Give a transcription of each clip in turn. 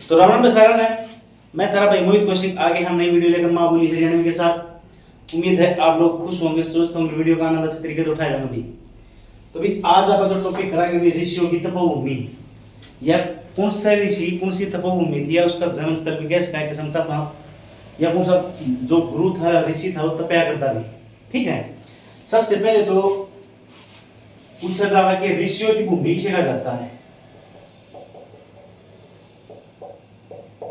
तो राम राम प्रसारण है। मैं तेरा भाई मोहित कौशिक आगे हम नई वीडियो लेकर माँ बोली हरियाणवी के साथ। उम्मीद है आप लोग खुश होंगे, स्वस्थ होंगे, वीडियो का आनंद अच्छे तरीके से उठाए होंगे भी। तो भी आज आप जो टॉपिक कराएंगे भी ऋषियों की तपोभूमि, या कौन सा ऋषि कौन सी तपोभूमि थी, या उसका जन्म स्थल भी क्या क्या क्षमता था, या कौन सा जो गुरु था ऋषि था वो तपया करता भी। ठीक है, सबसे पहले तो पूछा जाएगा कि ऋषियों की भूमि किसे कहा जाता है।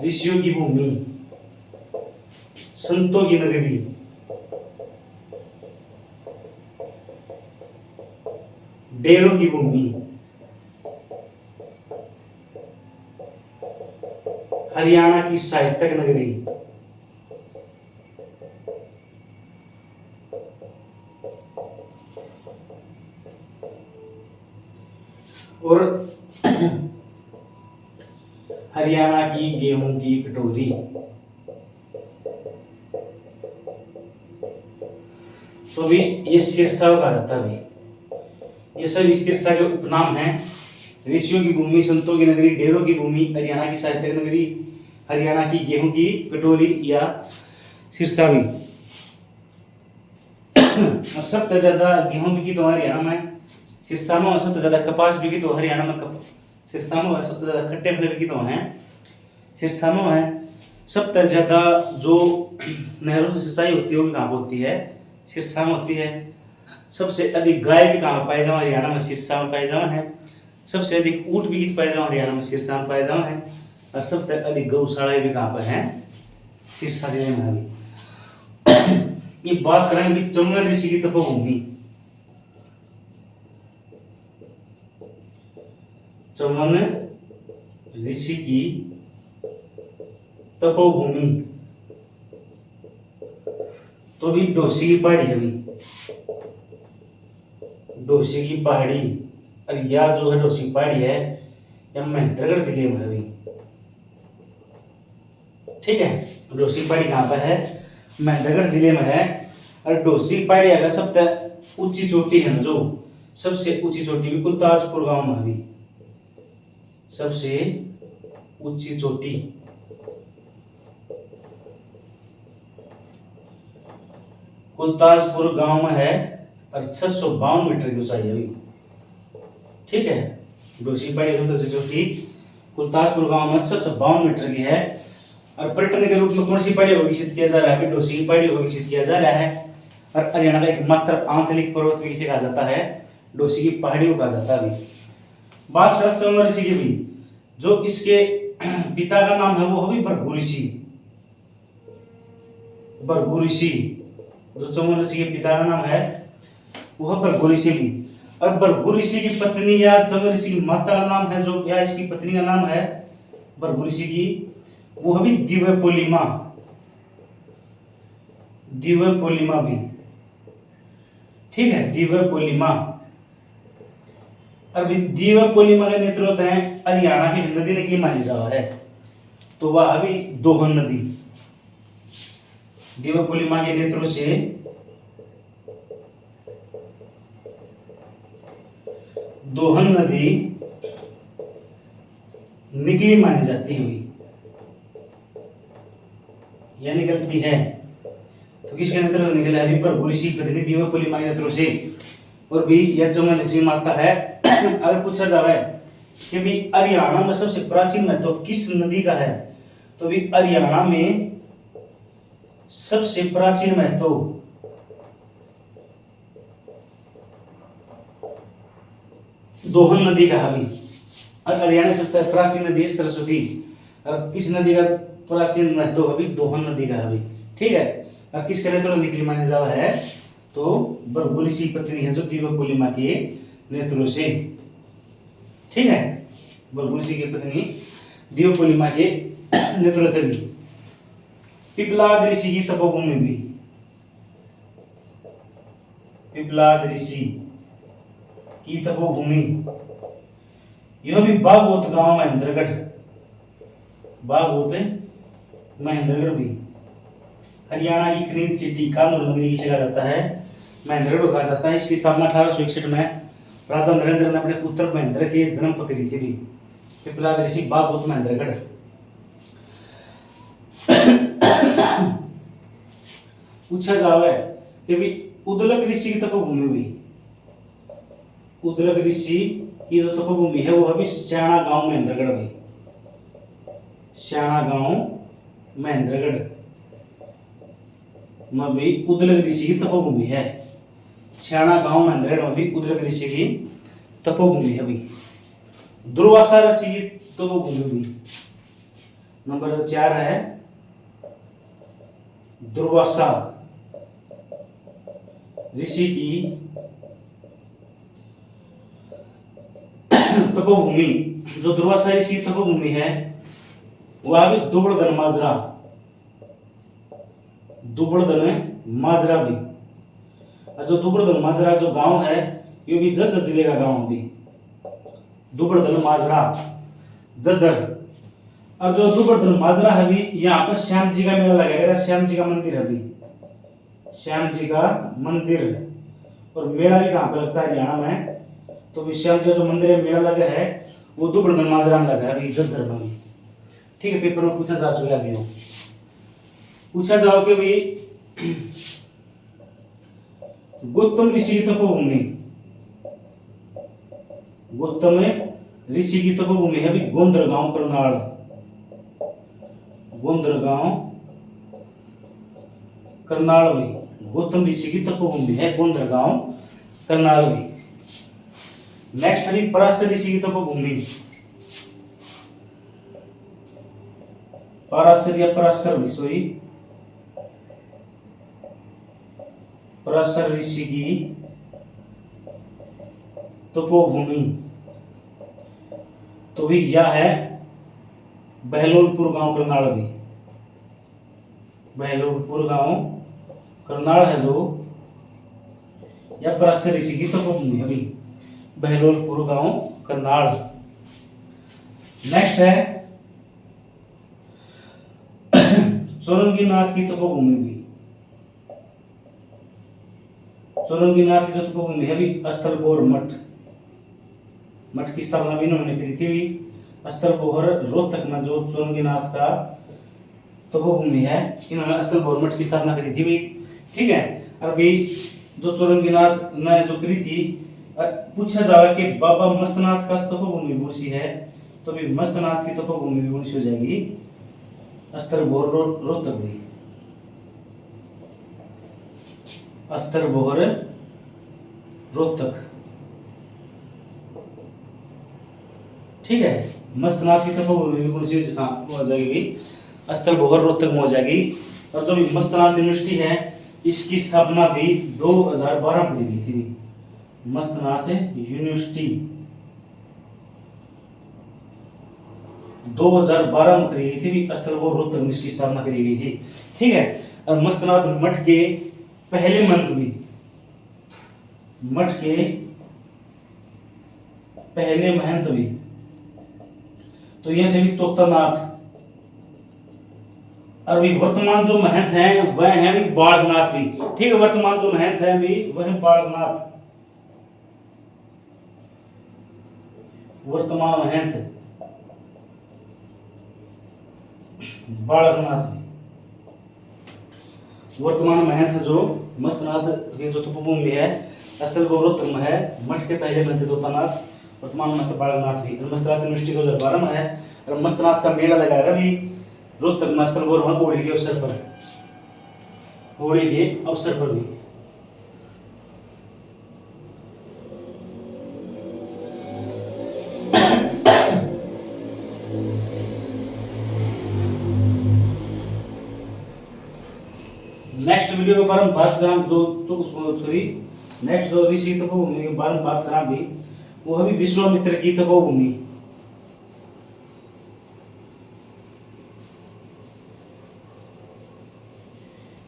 ऋषियों की भूमि, संतों की नगरी, डेरों की भूमि, हरियाणा की साहित्यक नगरी, और हरियाणा की गेहूं की कटोरी। तो भी ये शीर्षा कहा जाता है। ये सब इस शीर्षा के उपनाम हैं। ऋषियों की भूमि, संतों की नगरी, डेरों की भूमि, हरियाणा की साहित्यक नगरी, हरियाणा की गेहूं की कटोरी या शीर्षा भी। और सबसे ज्यादा गेहूं बिकी तो हरियाणा में, सिरसा में। और सबसे ज्यादा कपास बिकी तो हरियाणा में सिरसा में। सबसे ज्यादा खट्टे फल बिकी तो हैं सिरसा में है। सबसे ज्यादा जो नहरों से सिंचाई होती है वो भी कहाँ होती है, सिरसा में होती है। सबसे अधिक गाय भी कहाँ पाए जाओ, हरियाणा में, सिरसा में पाए जाओ है। सबसे अधिक ऊँट भी पाए जाओ, हरियाणा में, सिरसा में पाए जाओ है। और सबसे अधिक गौशाला भी कहाँ पर है, सिरसा जिले में अभी। ये बात करेंगे चंबल ऋषि की तपोभूमि। चंबल ऋषि की तपोभूमि तो भी डोसी की पहाड़ी है। अभी डोसी की पहाड़ी, और यह जो है डोसी की पहाड़ी है यह महेंद्रगढ़ जिले में है अभी। ठीक है, डोसी पहाड़ी कहाँ पर है, महेंद्रगढ़ जिले में है। और डोसी पहाड़ी अगर सबसे ऊंची चोटी है ना, जो सबसे ऊंची चोटी भी कुलताजपुर गांव में अभी। सबसे ऊंची चोटी कुलताजपुर गांव में है, और 652 मीटर की ऊंचाई है अभी। ठीक है, डोसी पहाड़ी तो चोटी कुलताजपुर गांव में 652 मीटर की है। और पर्यटन के रूप में कौन सी पहाड़ी विकसित किया जा रहा है, डोसी की पहाड़ी विकसित किया जा रहा है। और हरियाणा का एकमात्र आंचलिक पर्वत भी किसे कहा जाता है, डोसी की पहाड़ियों कहा जाता है अभी। बात करें चंबल ऋषि की भी, जो इसके पिता का नाम है वो अभी भृगु ऋषि। भृगु ऋषि, जो चंबल ऋषि के पिता का नाम है वह भृगु ऋषि भी। और भृगु ऋषि की पत्नी या चंबल ऋषि की माता का नाम है जो, या इसकी पत्नी का नाम है भृगु ऋषि की, वो भी दिव्यपोलिमा। दिव्यपोलिमा भी, ठीक है, दिव्यपोलिमा। अभी दिव्यपोलिमा के नेतृत्व है हरियाणा की नदी ने की मानी जावा है, तो वह अभी दोहन नदी। दिव्यपोलिमा के नेतृत्व से दोहन नदी निकली मानी जाती है, यह निकलती है। तो किसके नेतृत्व निकला है, भृगु ऋषि पत्नी दिव्यपोलिमा के नेतृत्व से। और भी यह चंबल ऋषि माता है। अगर पूछा जाए कि भी हरियाणा में सबसे प्राचीन महत्व किस नदी का है, तो भी हरियाणा में सबसे प्राचीन महत्व दोहन नदी का है अभी। और हरियाणा सबसे प्राचीन नदी सरस्वती। और किस नदी का प्राचीन महत्व अभी, दोहन नदी का अभी। ठीक है, और किसके नेतृत्व निकली माने जावा है, तो भृगु ऋषि पत्नी है जो दिव्यपोलिमा के नेतृत्व से। ठीक है, भृगु ऋषि की पत्नी दिव्यपोलिमा के नेतृत्व से भी। पिपलाद ऋषि की तपोभूमि भी, पिपलाद ऋषि की तपोभूमि, यह भी बागोत गांव महेंद्रगढ़, बागोत महेंद्रगढ़ भी। हरियाणा की क्लीन सिटी कानूर नगरी की कहा जाता है, महेंद्रगढ़ कहा जाता है। इसकी स्थापना 1861 में राजा नरेंद्र ने अपने पुत्र महेंद्र के जन्म पर करी थी। पिपलाद ऋषि बागोत महेंद्रगढ़। पूछा जावे कि भी उदलक ऋषि की तपोभूमि हुई। उदलक ऋषि की जो तपोभूमि है वो अभी श्याणा गांव महेंद्रगढ़ में। श्याणा गांव महेंद्रगढ़ में भी उदलक ऋषि की तपोभूमि है। श्याणा गांव महेंद्रगढ़ में भी उदलक ऋषि की तपोभूमि है भी। दुर्वासा ऋषि की तपोभूमि भी। नंबर 4 है दुर्वासा ऋषि की तपोभूमि। जो दुर्वासा ऋषि की तपोभूमि है वह भी दुबड़दन माजरा। दुबड़दन माजरा भी। और जो दुबड़दन माजरा जो गांव है ये भी जज्जर जिले का गांव भी। दुबड़दन माजरा जज्जर। और जो दुबड़दन माजरा है भी यहाँ पर श्याम जी का मेला लगेगा। श्याम जी का मंदिर है भी। श्याम जी का मंदिर और मेला भी कहाँ पर लगता है हरियाणा में। तो भी श्याम जी का जो मंदिर है मेला लगा है वो दुबड़दन माजरा में लगा है अभी जज्जर में। ठीक है, पेपर में पूछा जा चुका है। पूछा जाओ कि भाई गौतम ऋषि की तपोभूमि। गौतम ऋषि की तपोभूमि है भी गोंदर गांव करनाल। गोंदर गांव करनाल भी। गौतम ऋषि की तपोभूमि है गोंदर गांव करनाल भी। नेक्स्ट है पराशर ऋषि की तपोभूमि। पराशर या पराशर भी सॉरी पराशर ऋषि की तपोभूमि तो भी यह है बहलोलपुर गांव करनाल भी। बहलोलपुर गांव करनाल है जो या पराशर ऋषि की तपोभूमि है अभी बहलोलपुर गांव करनाल। नेक्स्ट है चौरंगीनाथ की तपोभूमि भी। चौरंगीनाथ की जो तपोभूमि है अभी अस्थलबोर मठ। मठ की स्थापना भी इन्होंने करी थी। अस्थलबोहर रोहतक में जो चौरंगीनाथ का तपोभूमि है इन्होंने अस्थलबोहर मठ की स्थापना करी थी भी। ठीक है, अभी जो चौरंगीनाथ ने जो करी थी। पूछा जाए कि बाबा मस्तनाथ का तपोभूमि कौन सी है तो भी मस्तनाथ की तपोभूमि कौन सी हो जाएगी अस्थलबोहर रोहतक भी। अस्थलबोहर रोहतक। ठीक है, मस्तनाथ की तपोभूमि कौन सी हो जाएगी अस्थलबोहर रोहतक में हो जाएगी। और जो भी मस्तनाथ यूनिवर्सिटी है इसकी स्थापना भी 2012 में की गई थी। मस्तनाथ यूनिवर्सिटी 2012 में करी गई थी भी। अस्थलबोहर रोहतक में इसकी स्थापना करी गई थी। ठीक है, और मस्तनाथ मठ के पहले महंत भी। मठ के पहले महंत भी तो ये थे भी तोतानाथ। और भी वर्तमान जो महंत हैं वह हैं भी बालनाथ भी। ठीक है, वर्तमान जो महंत हैं भी वह बालनाथ। वर्तमान महंत बालकनाथ भी। वर्तमान महंत जो मस्तनाथ की जो तपोभूमि है अस्थलबोहर रोहतक में है। मठ के पहले महंत तोतानाथ, वर्तमान महंत बालकनाथ भी। मस्तनाथ यूनिवर्सिटी 2012 में है। और मस्तनाथ का मेला लगाया भी रोहतक में अस्थलबोहर में होली के अवसर पर। होली के अवसर पर भी। नेक्स्ट वीडियो के बारे में बात करा जो सॉरी नेक्स्ट जो ऋषि तपोभूमि के बारे में बात करा भी वो है विश्वामित्र की तपोभूमि।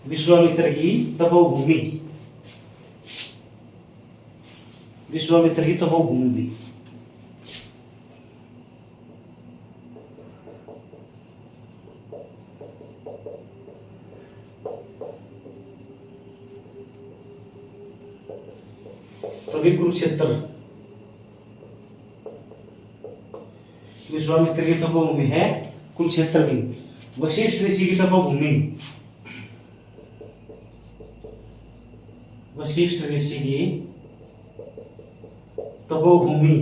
विश्वामित्र की तपोभूमि। विश्वामित्र की तपोभूमि भी। तभी कुरुक्षेत्र विश्वामित्र की तपोभूमि है कुरुक्षेत्र भी। वशिष्ठ ऋषि की तपोभूमि। वशिष्ठ ऋषि की तपोभूमि,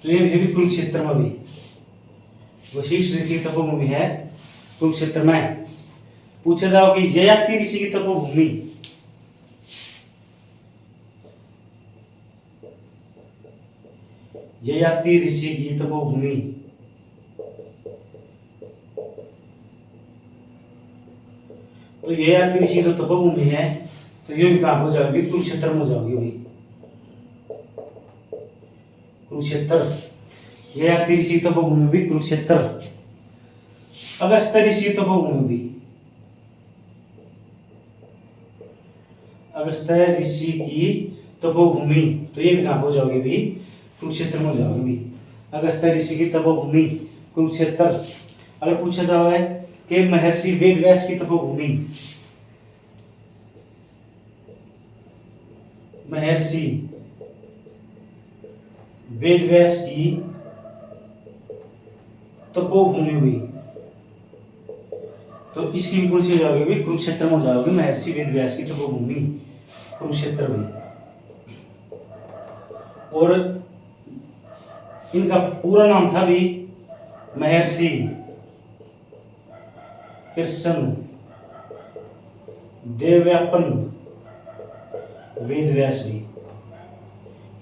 तो ये भी कुरुक्षेत्र में भी वशिष्ठ ऋषि की तपोभूमि है कुरुक्षेत्र में। पूछा जाओ कि ययाति ऋषि की तपोभूमि, ययाति ऋषि की तपोभूमि, तो ययाति ऋषि जो तपोभूमि है तो ये भी कहां हो जाएगी, कुरुक्षेत्र में हो जाएगी भी, कुरुक्षेत्र। ययाति ऋषि की तपोभूमि भी कुरुक्षेत्र। अगस्त्य ऋषि की तपोभूमि भी, अगस्त्य ऋषि की तपोभूमि, तो ये भी कहां हो जाओगे भी, कुरुक्षेत्र में हो जाओगे भी। अगस्त्य ऋषि की तपोभूमि कुरुक्षेत्र। अगर पूछा जाए कि महर्षि वेदव्यास की तपोभूमि, महर्षि वेदव्यास की तपोभूमि हुई, तो इसकी भी कौन सी हो जाओगे भी, कुरुक्षेत्र में हो जाओगे। महर्षि वेदव्यास की तपोभूमि कुरुक्षेत्र में। और इनका पूरा नाम था भी महर्षि कृष्ण देवव्यापन वेदव्यास भी।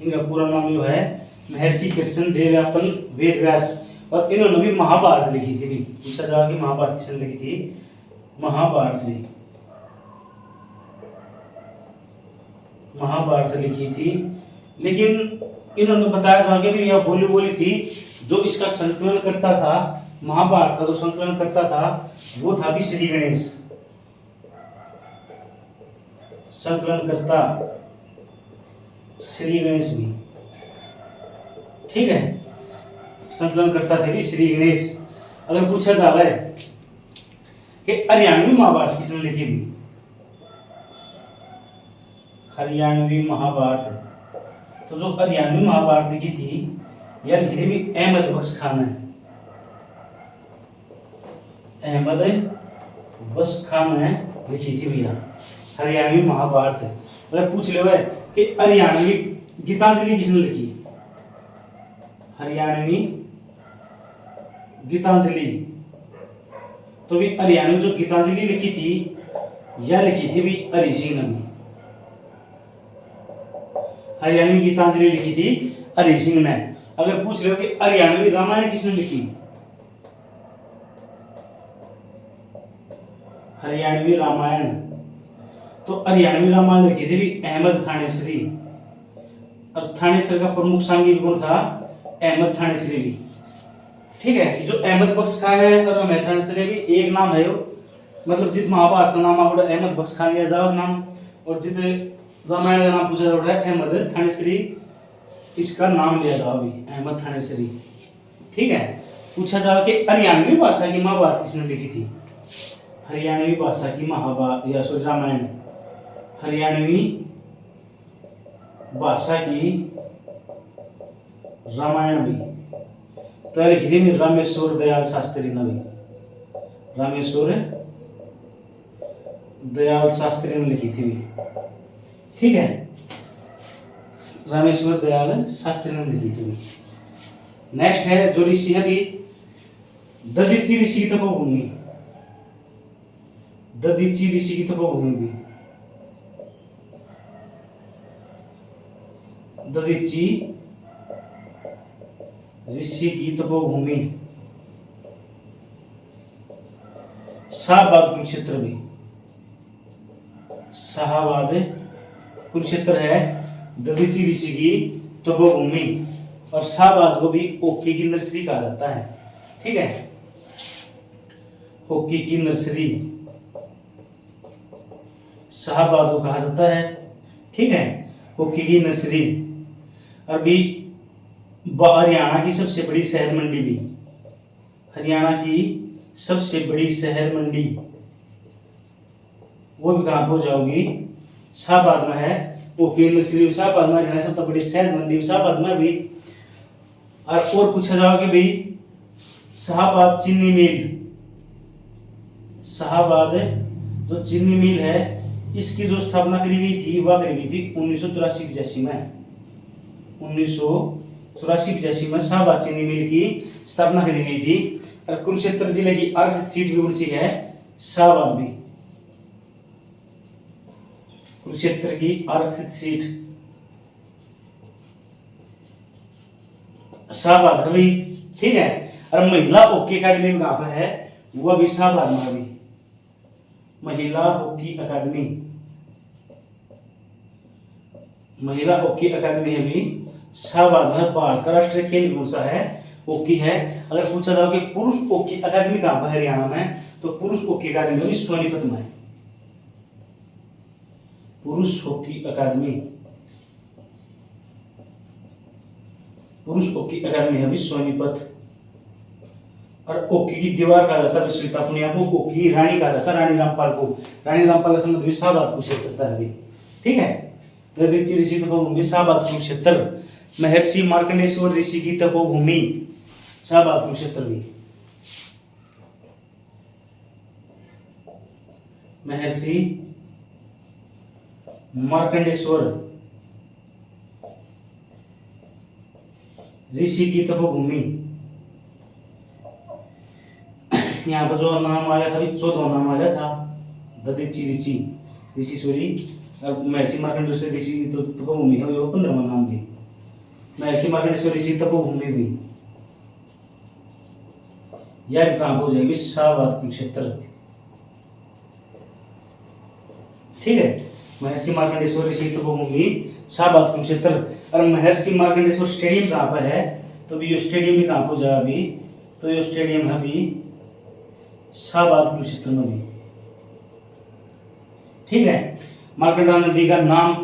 इनका पूरा नाम जो है महर्षि कृष्ण देवव्यापन वेदव्यास। और इन्होंने भी महाभारत लिखी थी भी। पूछा जाएगा कि महाभारत किसने लिखी थी, महाभारत भी, महाभारत लिखी थी। लेकिन इन्होंने बताया जाके भी यह बोली थी, जो इसका संकलन करता था, महाभारत का जो संकलन करता था वो था भी श्री गणेश, संकलन करता श्री गणेश भी, ठीक है, संकलन करता थे भी श्री गणेश। अगर पूछा जाए कि हरियाणवी महाभारत किसने लिखी भी, हरियाणवी महाभारत, तो जो हरियाणवी महाभारत लिखी थी यह लिखी थी भी अहमद बख्श खान ने, अहमद बख्श खान ने लिखी थी भैया हरियाणवी महाभारत। अगर पूछ ले कि हरियाणवी गीतांजलि किसने लिखी, हरियाणवी गीतांजलि, तो भी हरियाणवी जो गीतांजलि लिखी थी यह लिखी थी भी हरि सिंह ने भी, हरियाणवी गीतांजलि लिखी थी हरि सिंह ने। अगर पूछ रहे हो कि हरियाणवी रामायण किसने लिखी, हरियाणवी रामायण, तो हरियाणवी रामायण लिखी थी भी अहमद थानेसरी। और थानेसर का प्रमुख सांगी कौन था, अहमद थानेसरी भी, ठीक है। जो अहमद बख्श खान है और अहमद थानेसरी भी एक नाम है, मतलब जित महाभारत का नाम आवड़ा अहमद बख्श खान या जाओ नाम, और जित रामायण का नाम पूछा जाता है अहमद थानेसरी, इसका नाम लिया जाओ भी अहमद थानेसरी, ठीक है। पूछा जाओ कि हरियाणवी भाषा की महाभारत किसने लिखी थी, हरियाणवी भाषा की महाभारत या सॉरी रामायण, हरियाणवी भाषा की रामायण भी तो लिखी थी रामेश्वर दयाल शास्त्री ने भी, रामेश्वर दयाल शास्त्री ने लिखी थी भी, ठीक है, रामेश्वर दयाल शास्त्री ने लिखी थी भी। नेक्स्ट है जो ऋषि है भी दधीचि ऋषि की तपोभूमि, दधीचि ऋषि की तपोभूमि भी, दधीचि ऋषि की तपोभूमि, शाहबाद कुरुक्षेत्र भी, शाहबाद कुरुक्षेत्र है दधीचि ऋषि की तपोभूमि। और शाहबाद को भी ओके की नर्सरी कहा जाता है, ठीक है, ओके की नर्सरी शाहबाद को कहा जाता है, ठीक है, ओके की नर्सरी। अभी हरियाणा की सबसे बड़ी शहर मंडी भी, हरियाणा की सबसे बड़ी शहर मंडी वो भी कहां हो जाओगी, शाहबाद में है, वो केंद्र श्री शाहबाद में हरियाणा सबसे बड़ी शहर मंडी शाहबाद में भी। और पूछा जाओगे भाई शाहबाद चीनी मिल, शाहबाद जो चीनी मिल है इसकी जो स्थापना करी गई थी वह करी गई थी 1984-85 में। 1984-85 में शाहबाद चीनी मिल की स्थापना करी गई थी। और कुरुक्षेत्र जिले की आरक्षित सीट भी कौन सी है? शाहबाद में। कुरुक्षेत्र की आरक्षित सीट शाहबाद है भाई, ठीक है। और महिला हॉकी अकादमी कहाँ पर है? वह भी शाहबाद में भी। महिला हॉकी अकादमी, महिला हॉकी अकादमी है भी शाहबाद में। भारत का राष्ट्रीय खेल कौन सा है? हॉकी है। अगर पूछा जाओ कि पुरुष हॉकी अकादमी कहाँ पर हरियाणा में, तो पुरुष हॉकी अकादमी भी सोनीपत में है। पुरुष हॉकी अकादमी, पुरुष हॉकी अकादमी है भी सोनीपत। और हॉकी की दीवार कहा जाता है विश्वविद्या पुनिया को, हॉकी की रानी कहा जाता है रानी रामपाल को। रानी रामपाल का संबंध भी शाहबाद कुरुक्षेत्र है भी, ठीक है। ऋषि ऋषि तपोभूमि शाहबाद कुरुक्षेत्र। महर्षि मार्कंडेश्वर ऋषि की तपोभूमि शाहबाद कुरुक्षेत्र भी। महर्षि मार्कंडेश्वर ऋषि की तपोभूमि। यहाँ पर जो नाम आया था, 14वां नाम आया था दधीचि ऋषि, ऋषि सूरी। और महर्षि मार्कंडेश्वर ऋषि की तपोभूमि है, वो 15वां नाम भी। महर्षि मार्कंडेश्वर ऋषि तपोभूमि भी, यह कहाँ हो जाएगी? शाहबाद कुरुक्षेत्र, ठीक है। महर्षि मार्कंडेश्वर ऋषि तपोभूमि शाहबाद कुरुक्षेत्र। और महर्षि मार्कंडेश्वर स्टेडियम कहाँ पर है? तो भी ये स्टेडियम भी कहाँ हो जाएगा अभी? तो ये स्टेडियम है अभी शाहबाद कुरुक्षेत्र में भी, ठीक है। मार्कंडा नदी का नाम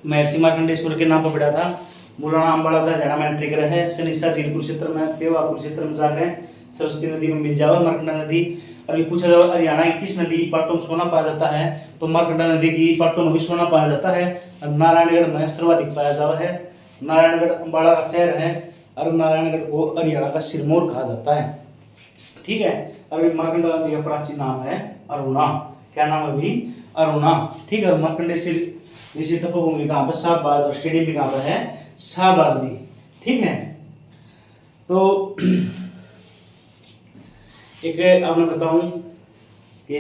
महर्षि मार्कंडेश्वर के नाम पर पड़ा था। मुलाना अम्बाड़ा था, हरियाणा में एंट्री करा है। सनिसा झील कुरुक्षेत्र में, पेवा कुरुक्षेत्र में जाकर सरस्वती नदी में मिल जाओ मार्कंडा नदी। अभी पूछा जाओ हरियाणा की किस नदी की पाटों में सोना पाया जाता है? तो मार्कंडा नदी की पाटों में भी सोना पाया जाता है। और नारायणगढ़ में सर्वाधिक पाया जाता है। नारायणगढ़ अम्बाड़ा का शहर है और नारायणगढ़ को हरियाणा का सिरमौर कहा जाता है, ठीक है। अभी मार्कंडा नदी का प्राचीन नाम है अरुणा। क्या नाम है अभी? अरुणा, ठीक है। मार्कंडेश्वर ऋषि तपोभूमि कहाँ पर? शाहबाद। और स्टेडियम भी कहाँ पर है? शाहबाद भी, ठीक है। तो एक आपने बताऊं कि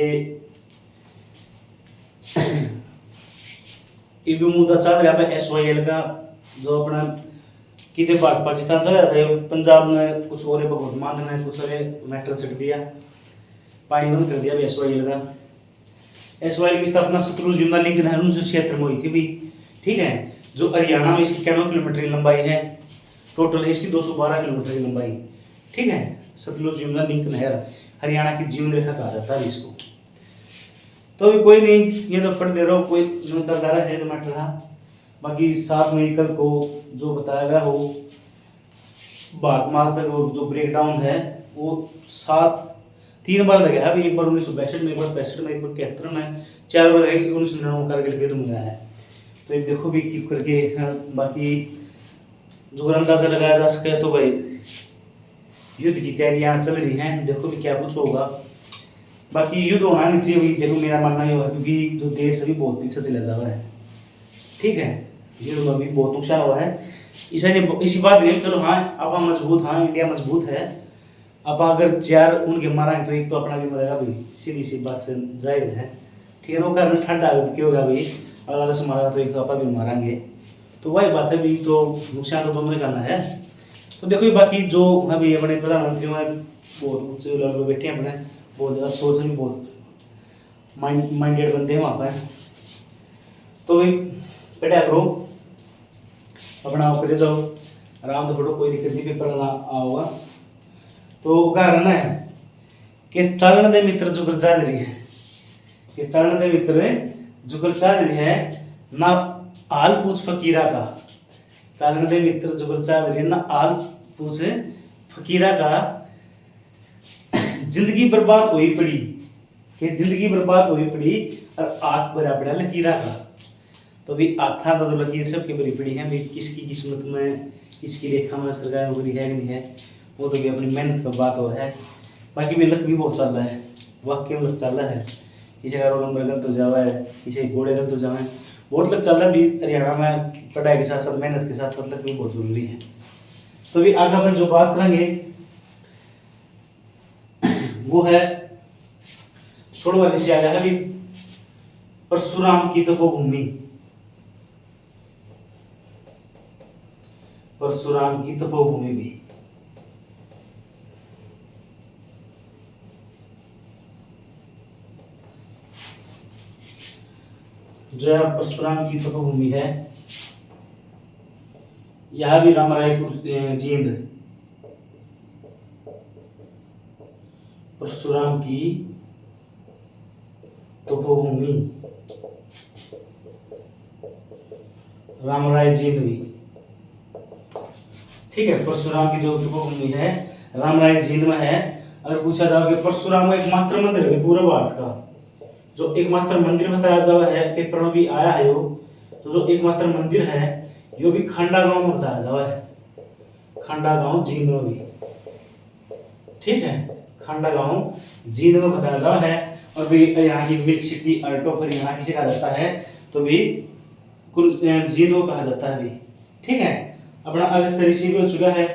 ये मुद्दा चल रहा है SYL का, जो अपना कितने भारत पाकिस्तान चल रहा था। पंजाब में कुछ और भगवत मान ने कुछ और मैटर छट दिया, पानी बंद कर दिया SYL का। SYL की स्थापना सतलुज यमुना लिंक नहर 1976 में हुई थी भी, ठीक है। जो हरियाणा में इसकी 91 किलोमीटर की लंबाई है, टोटल है इसकी 212 किलोमीटर की लंबाई, ठीक है। सतलुज यमुना लिंक नहर हरियाणा की जीवन रेखा कहा जाता है इसको। तो भी कोई नहीं, ये तो पढ़ दे रहा हूँ, कोई नहीं चल रहा है तो मैटर है। बाकी 7 मई कल को जो बताया गया वो भारत मास तक जो ब्रेक डाउन है वो 3 बार लगा है। अभी एक बार 1962 में, एक बार 65 में, एक बार 71 में, 4 बार 1999 करके युद्ध मिला है। तो ये देखो भी क्यों करके। बाकी जो अंदाजा लगाया जा सके तो भाई युद्ध की तैयारियां चल रही हैं, देखो भी क्या कुछ होगा। बाकी युद्ध होना नहीं चाहिए, देखो मेरा मानना ये है, क्योंकि जो देश अभी बहुत पीछे चला जा रहा है, ठीक है। युद्ध में अभी बहुत नुकसान हुआ है। इसी बात नहीं, चलो हाँ आप मजबूत, हाँ इंडिया मजबूत है। अब अगर 4 उनके मारा तो एक तो अपना भी मरेगा भाई, सीधी सी बात से जाहिर है, ठीक है। वो कारण ठंडा क्यों होगा भाई, अगर 10 मारा तो एक तो अपन भी मारेंगे, तो वही बात है भी। तो नुकसान तो दोनों ही करना है। तो देखो बाकी जो अभी अपने प्रधानमंत्री में बहुत ऊंचे लेवल पर बैठे हैं, अपने बहुत ज़्यादा सोच भी बहुत माइंडेड बंदे हैं वहाँ पर। तो भाई पढ़ा करो, अपना करे जाओ, आराम से पढ़ो, कोई दिक्कत नहीं, पेपर आओगा। तो कारण है कि चालन दे मित्र जुगर चाल रही है, कि चालन दे मित्र जुगर चाल रही है ना हाल पूछ फकीरा का। चालन दे मित्र जुगर चाल रही है ना हाल पूछ फकीरा का। जिंदगी बर्बाद हुई पड़ी, कि जिंदगी बर्बाद हुई पड़ी और हाथ भरा पड़ा लकीरा का। तो भी हाथा तो लकीर सबकी भरी पड़ी है भाई, किसकी किस्मत में किसकी रेखा में सरकार भरी है नहीं है, वो तो भी अपनी मेहनत का बात हो है। बाकी भी लक भी बहुत चल रहा है, वाकई में लक चल रहा है, किसी का रोल नंबर गलत हो जावा है, किसी के घोड़े गलत हो जावे। बहुत लोग चल रहा भी हरियाणा में पढ़ाई के साथ साथ मेहनत के साथ मतलब भी बहुत जरूरी है। तो भी आगे अपन जो बात करेंगे वो है 16वां विषय आ जाएगा भी परशुराम की तपोभूमि। परशुराम की तपोभूमि भी जो है परशुराम की तपोभूमि है, यह भी रामरायपुर जींद। परशुराम की तपोभूमि रामराय जींद भी, ठीक है। परशुराम की जो तपोभूमि है रामराय जींद में है। अगर पूछा जाओ कि परशुराम का एकमात्र मंदिर है पूरे भारत का, जो एकमात्र मंदिर बताया जावा है, पेपर में भी आया है वो, तो जो एकमात्र मंदिर है यो भी खंडा गांव में बताया जावा है, खंडा गांव जींद में भी, ठीक है। खंडा गांव जींद में बताया जावा है। और भी यहाँ की मिल्क सिटी अर्टो हरियाणा किसे कहा जाता है, तो भी जींद को कहा जाता है भी, ठीक है। अपना अगस्त ऋषि भी हो चुका है।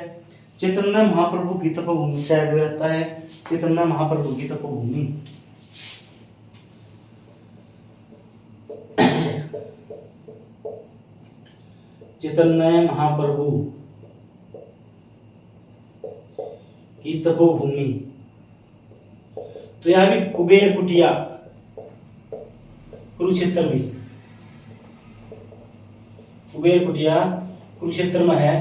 चैतन्य महाप्रभु की तपोभूमि शायद रहता है, चैतन्य महाप्रभु की तपोभूमि। चैतन्य महाप्रभु की तपोभूमि, तो यह भी कुबेर कुटिया कुरुक्षेत्र भी, कुबेर कुटिया कुरुक्षेत्र में है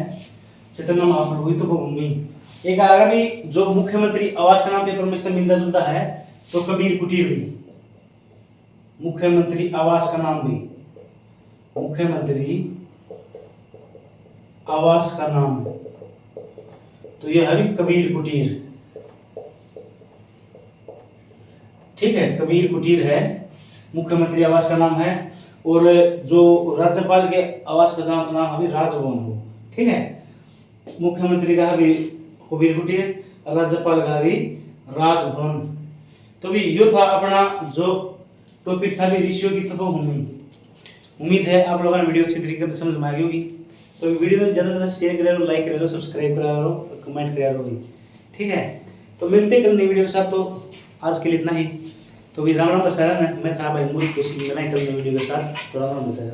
चैतन्य महाप्रभु की तपोभूमि। एक आगे भी जो मुख्यमंत्री आवास का नाम पेपर में इसका मिलता जुलता है, तो कबीर कुटीर भी, मुख्यमंत्री आवास का नाम भी, मुख्यमंत्री आवास का नाम, तो यह है भी कबीर कुटीर, ठीक है। कबीर कुटीर है, मुख्यमंत्री आवास का नाम है। और जो राज्यपाल के आवास का नाम अभी राजभवन हो, ठीक है। मुख्यमंत्री का भी कबीर कुटीर, राज्यपाल का भी राजभवन। तो भी यो था अपना जो टॉपिक था भी ऋषियों की तपोभूमि। उम्मीद है आप लोगों ने वीडियो अच्छी तरीके से समझ में आ गई होगी। तो वीडियो को ज़्यादा से ज़्यादा शेयर करो, लाइक करो, सब्सक्राइब करो और कमेंट करो भी, ठीक है। तो मिलते हैं कल नई वीडियो के साथ। तो आज के लिए इतना ही। तो भी राम राम दशहरा, मैं था भाई मुझे कोशिश बनाई कल नई वीडियो के साथ। तो राम राम दशहरा।